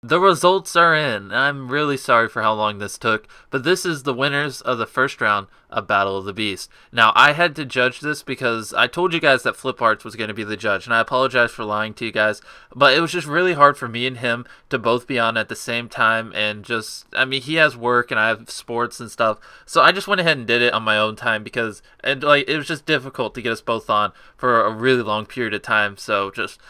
The results are in. I'm really sorry for how long this took, but this is the winners of the first round of Battle of the Beast. Now, I had to judge this because I told you guys that Flip Arts was going to be the judge, and I apologize for lying to you guys, but it was just really hard for me and him to both be on at the same time, and just, I mean, he has work and I have sports and stuff, so I just went ahead and did it on my own time because, and like, it was just difficult to get us both on for a really long period of time, so just...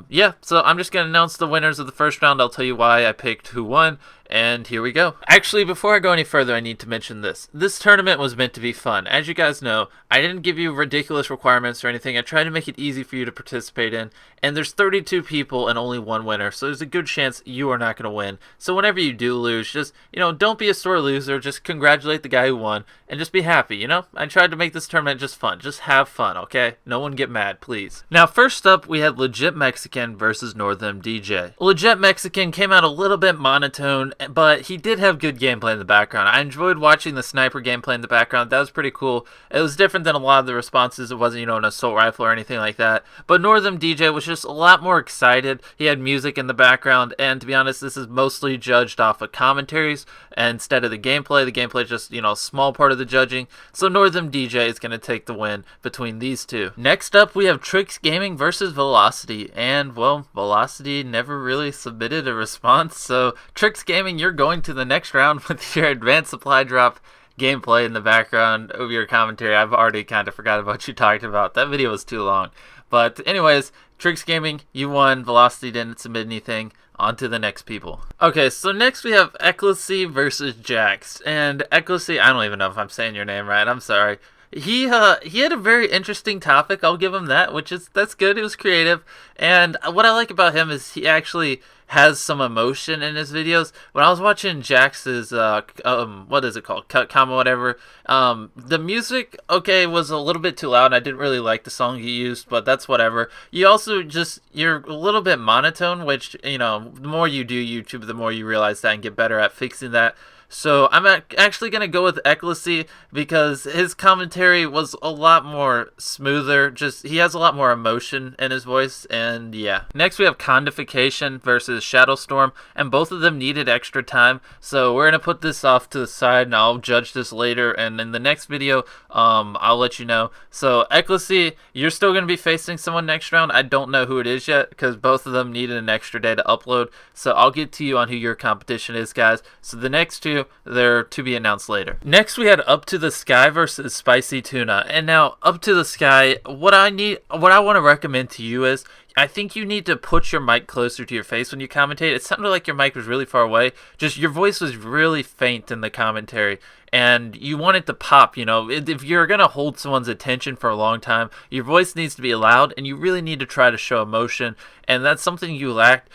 yeah, so I'm just going to announce the winners of the first round. I'll tell you why I picked who won, and here we go. Actually, before I go any further, I need to mention this. This tournament was meant to be fun. As you guys know, I didn't give you ridiculous requirements or anything. I tried to make it easy for you to participate in, and there's 32 people and only one winner, so there's a good chance you are not going to win. So whenever you do lose, just, don't be a sore loser. Just congratulate the guy who won, and just be happy, I tried to make this tournament just fun. Just have fun, okay? No one get mad, please. Now, first up, we had Legit Mexican versus Northern DJ. Legit Mexican came out a little bit monotone, but he did have good gameplay in the background. I enjoyed watching the sniper gameplay in the background. That was pretty cool. It was different than a lot of the responses. It wasn't, an assault rifle or anything like that. But Northern DJ was just a lot more excited. He had music in the background, and to be honest, this is mostly judged off of commentaries instead of the gameplay. The gameplay is just, a small part of the judging. So Northern DJ is going to take the win between these two. Next up, we have Tricks Gaming versus Velocity, and, well, Velocity never really submitted a response, so Tricks Gaming, you're going to the next round with your advanced supply drop gameplay in the background of your commentary. I've already kind of forgot about what you talked about. That video was too long. But anyways, Tricks Gaming, you won. Velocity didn't submit anything. On to the next people. Okay, so next we have Ecclesie versus Jax. And Ecclesie, I don't even know if I'm saying your name right. I'm sorry. He had a very interesting topic. I'll give him that, that's good. It was creative, and what I like about him is he actually has some emotion in his videos. When I was watching Jax's what is it called, cut comma whatever, the music was a little bit too loud, and I didn't really like the song he used, but that's whatever. You also you're a little bit monotone, which the more you do YouTube, the more you realize that and get better at fixing that. So I'm actually going to go with Ecclesie because his commentary was a lot more smoother. He has a lot more emotion in his voice, and yeah. Next we have Condification versus Shadowstorm, and both of them needed extra time. So we're going to put this off to the side, and I'll judge this later, and in the next video, I'll let you know. So Ecclesie, you're still going to be facing someone next round. I don't know who it is yet because both of them needed an extra day to upload. So I'll get to you on who your competition is, guys. So the next two, they're to be announced later. Next we had Up to the Sky versus Spicy Tuna. And now Up to the Sky, what I want to recommend to you is I think you need to put your mic closer to your face when you commentate. It sounded like your mic was really far away. Just your voice was really faint in the commentary, and you want it to pop. If you're going to hold someone's attention for a long time, your voice needs to be loud, and you really need to try to show emotion, and that's something you lacked.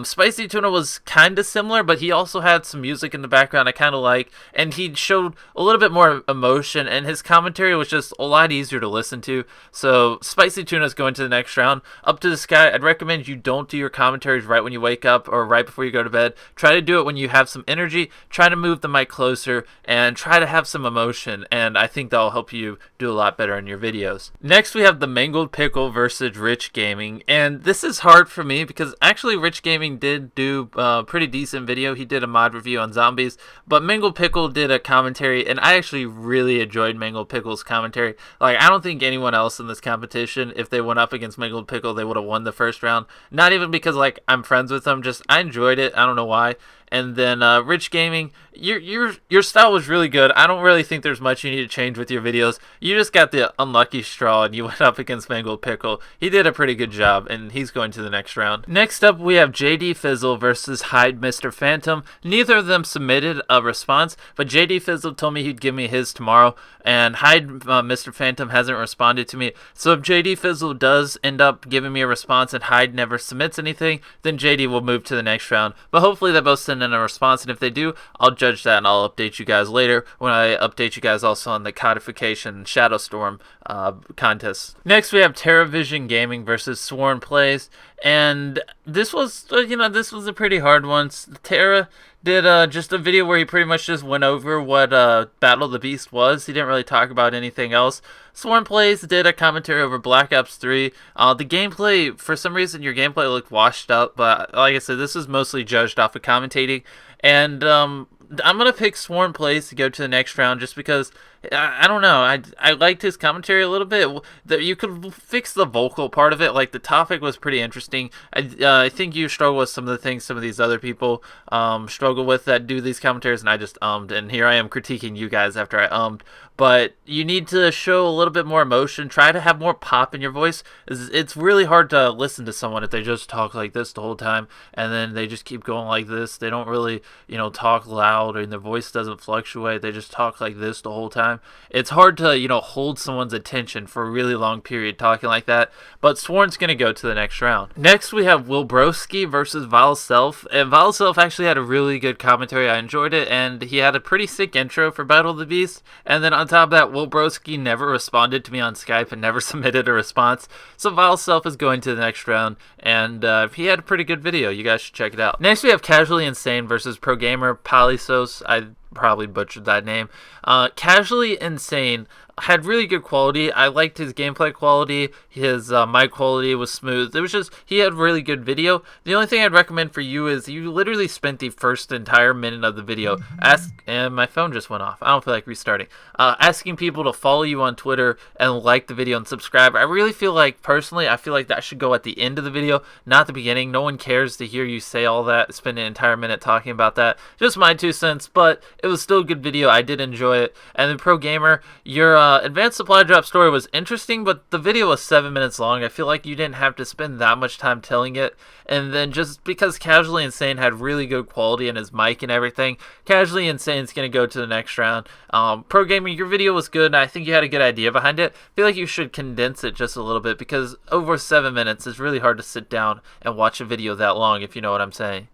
Spicy Tuna was kind of similar, but he also had some music in the background I kind of like, and he showed a little bit more emotion, and his commentary was just a lot easier to listen to. So Spicy Tuna is going to the next round. Up to the Sky, I'd recommend you don't do your commentaries right when you wake up or right before you go to bed. Try to do it when you have some energy. Try to move the mic closer and try to have some emotion, and I think that'll help you do a lot better in your videos. Next we have the Mangled Pickle versus Rich Gaming, and this is hard for me because actually Rich Gaming did do a pretty decent video. He did a mod review on zombies, but Mangled Pickle did a commentary, and I actually really enjoyed Mangled Pickle's commentary. Like, I don't think anyone else in this competition, if they went up against Mangled Pickle, they would have won the first round. Not even because I'm friends with them, just I enjoyed it. I don't know why. And then Rich Gaming, your style was really good. I don't really think there's much you need to change with your videos. You just got the unlucky straw and you went up against Mangled Pickle. He did a pretty good job, and he's going to the next round. Next up, we have JD Fizzle versus Hide Mr. Phantom. Neither of them submitted a response, but JD Fizzle told me he'd give me his tomorrow, and Hide Mr. Phantom hasn't responded to me. So if JD Fizzle does end up giving me a response and Hide never submits anything, then JD will move to the next round. But hopefully they both send in a response, and if they do, I'll judge that and I'll update you guys later when I update you guys also on the Codification Shadowstorm contests. Next, we have TerraVision Gaming versus Sworn Plays, and this was, this was a pretty hard one. Terra did just a video where he pretty much just went over what Battle of the Beast was. He didn't really talk about anything else. Sworn Plays did a commentary over Black Ops 3. The gameplay, for some reason, your gameplay looked washed up, but like I said, this is mostly judged off of commentating, and I'm going to pick Sworn Plays to go to the next round just because, I don't know, I liked his commentary a little bit. You could fix the vocal part of it. Like, the topic was pretty interesting. I think you struggle with some of the things some of these other people struggle with that do these commentaries, and I just and here I am critiquing you guys after I But you need to show a little bit more emotion. Try to have more pop in your voice. It's really hard to listen to someone if they just talk like this the whole time, and then they just keep going like this. They don't really, talk loud, or their voice doesn't fluctuate. They just talk like this the whole time. It's hard to, hold someone's attention for a really long period talking like that. But Sworn's going to go to the next round. Next, we have Wilbrowski versus Valself. And Valself actually had a really good commentary. I enjoyed it, and he had a pretty sick intro for Battle of the Beast. And then on top of that, Wilbrowski never responded to me on Skype and never submitted a response. So Valself is going to the next round, and he had a pretty good video. You guys should check it out. Next, we have Casually Insane versus Pro Gamer Palisos. I probably butchered that name. Casually Insane had really good quality. I liked his gameplay quality. His mic quality was smooth. It was just, he had really good video. The only thing I'd recommend for you is you literally spent the first entire minute of the video and my phone just went off. I don't feel like restarting. Asking people to follow you on Twitter and like the video and subscribe. I really feel like, personally, I feel like that should go at the end of the video, not the beginning. No one cares to hear you say all that, spend an entire minute talking about that. Just my 2 cents, but it was still a good video. I did enjoy it. And then Pro Gamer, your advanced supply drop story was interesting, but the video was 7 minutes long. I feel like you didn't have to spend that much time telling it. And then just because Casually Insane had really good quality in his mic and everything, Casually Insane is going to go to the next round. Pro Gamer, your video was good, and I think you had a good idea behind it. I feel like you should condense it just a little bit, because over 7 minutes is really hard to sit down and watch a video that long, if you know what I'm saying.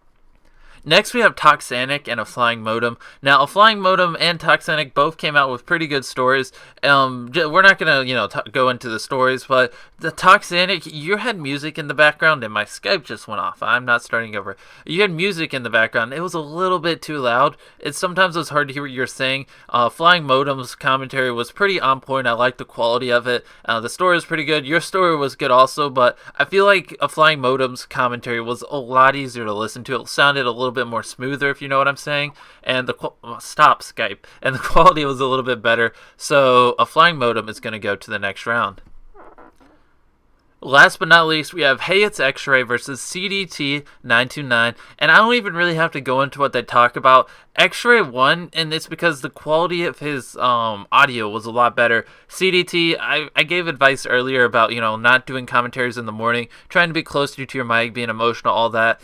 Next, we have Toxanic and A Flying Modem. Now, A Flying Modem and Toxanic both came out with pretty good stories. We're not going to, go into the stories, but the Toxanic, you had music in the background, and my Skype just went off. I'm not starting over. You had music in the background. It was a little bit too loud. Sometimes it was hard to hear what you're saying. Flying Modem's commentary was pretty on point. I liked the quality of it. The story was pretty good. Your story was good also, but I feel like A Flying Modem's commentary was a lot easier to listen to. It sounded a little bit more smoother, if you know what I'm saying, and stop Skype, and the quality was a little bit better. So A Flying Modem is going to go to the next round. Last but not least, we have Hey It's X-Ray versus CDT929, and I don't even really have to go into what they talk about. X-Ray won, and it's because the quality of his audio was a lot better. CDT, I gave advice earlier about, not doing commentaries in the morning, trying to be closer to your mic, being emotional, all that.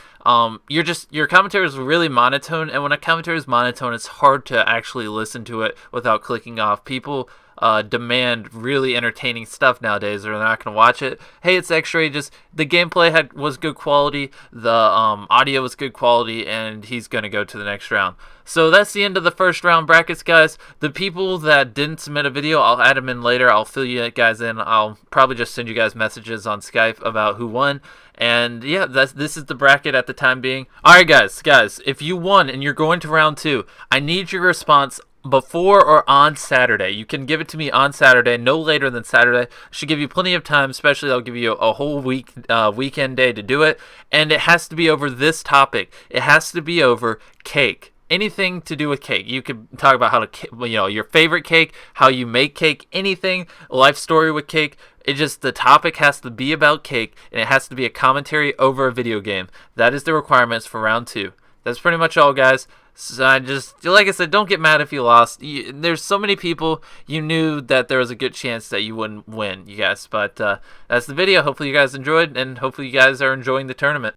Your commentary is really monotone, and when a commentary is monotone, it's hard to actually listen to it without clicking off. People demand really entertaining stuff nowadays, or they're not going to watch it. Hey It's X-Ray, just the gameplay was good quality, the audio was good quality, and he's going to go to the next round. So that's the end of the first round brackets, guys. The people that didn't submit a video, I'll add them in later. I'll fill you guys in. I'll probably just send you guys messages on Skype about who won. And yeah, this is the bracket at the time being. Alright guys, if you won and you're going to round 2, I need your response before or on Saturday. You can give it to me on Saturday, no later than Saturday. Should give you plenty of time, especially I'll give you a whole weekend day to do it. And it has to be over this topic. It has to be over cake. Anything to do with cake. You could talk about how to, your favorite cake, how you make cake, anything, life story with cake. The topic has to be about cake, and it has to be a commentary over a video game. That is the requirements for round 2. That's pretty much all, guys. So like I said, don't get mad if you lost. There's so many people, you knew that there was a good chance that you wouldn't win, you guys. But that's the video. Hopefully you guys enjoyed, and hopefully you guys are enjoying the tournament.